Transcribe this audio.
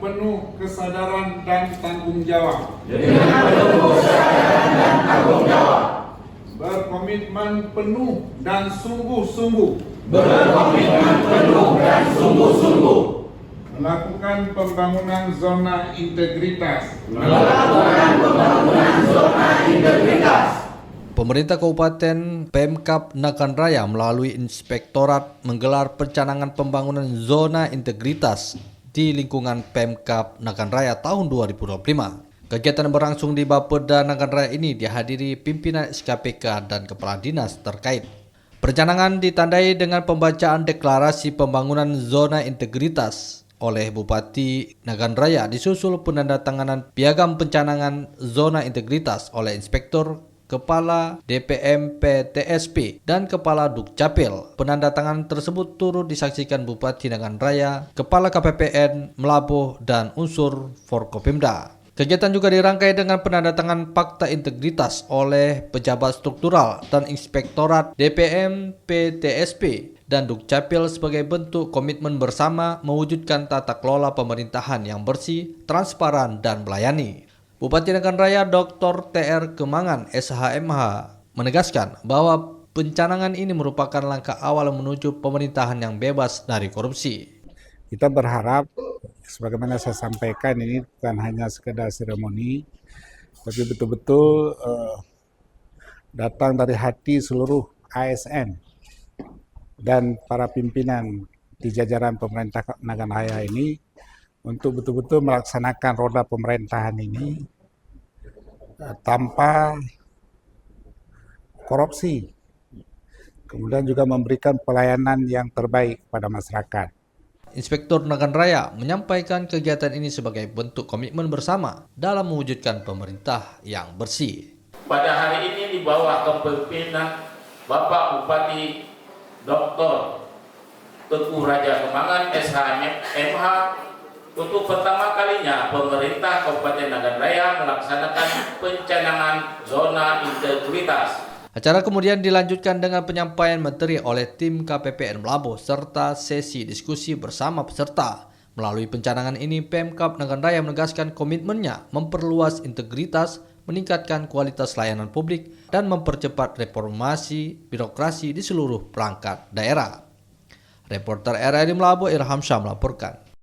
penuh kesadaran dan tanggung jawab. Berkomitmen penuh dan sungguh-sungguh. Melakukan pembangunan zona integritas. Pemerintah Kabupaten Pemkab Nagan Raya melalui Inspektorat menggelar pencanangan pembangunan zona integritas di lingkungan Pemkab Nagan Raya tahun 2025. Kegiatan berlangsung di Bapeda Nagan Raya ini dihadiri pimpinan SKPK dan kepala dinas terkait. Pencanangan ditandai dengan pembacaan deklarasi pembangunan zona integritas oleh Bupati Nagan Raya, disusul penandatanganan piagam pencanangan zona integritas oleh Inspektur Kepala DPM PTSP dan Kepala Dukcapil. Penandatangan tersebut turut disaksikan Bupati Nagan Raya, Kepala KPPN Melabuh, dan unsur Forkopimda. Kegiatan juga dirangkai dengan penandatangan fakta integritas oleh pejabat struktural dan Inspektorat DPM PTSP dan Dukcapil sebagai bentuk komitmen bersama mewujudkan tata kelola pemerintahan yang bersih, transparan, dan melayani. Bupati Nagan Raya Dr. TR Kemangan SHMH menegaskan bahwa pencanangan ini merupakan langkah awal menuju pemerintahan yang bebas dari korupsi. Kita berharap, sebagaimana saya sampaikan, ini bukan hanya sekedar seremoni, tapi betul-betul datang dari hati seluruh ASN dan para pimpinan di jajaran pemerintah Nagan Raya ini untuk betul-betul melaksanakan roda pemerintahan ini tanpa korupsi, kemudian juga memberikan pelayanan yang terbaik pada masyarakat. Inspektur Nagan Raya menyampaikan kegiatan ini sebagai bentuk komitmen bersama dalam mewujudkan pemerintah yang bersih. Pada hari ini di bawah kepemimpinan Bapak Bupati Dr. Teguh Raja Kemangan SHMH, untuk pertama kalinya pemerintah Kabupaten Nagan Raya melaksanakan pencanangan zona integritas. Acara kemudian dilanjutkan dengan penyampaian materi oleh tim KPPN Melabuh serta sesi diskusi bersama peserta. Melalui pencanangan ini, Pemkab Nagan Raya menegaskan komitmennya memperluas integritas, meningkatkan kualitas layanan publik, dan mempercepat reformasi birokrasi di seluruh perangkat daerah. Reporter RRI Melabuh Irham Syah melaporkan.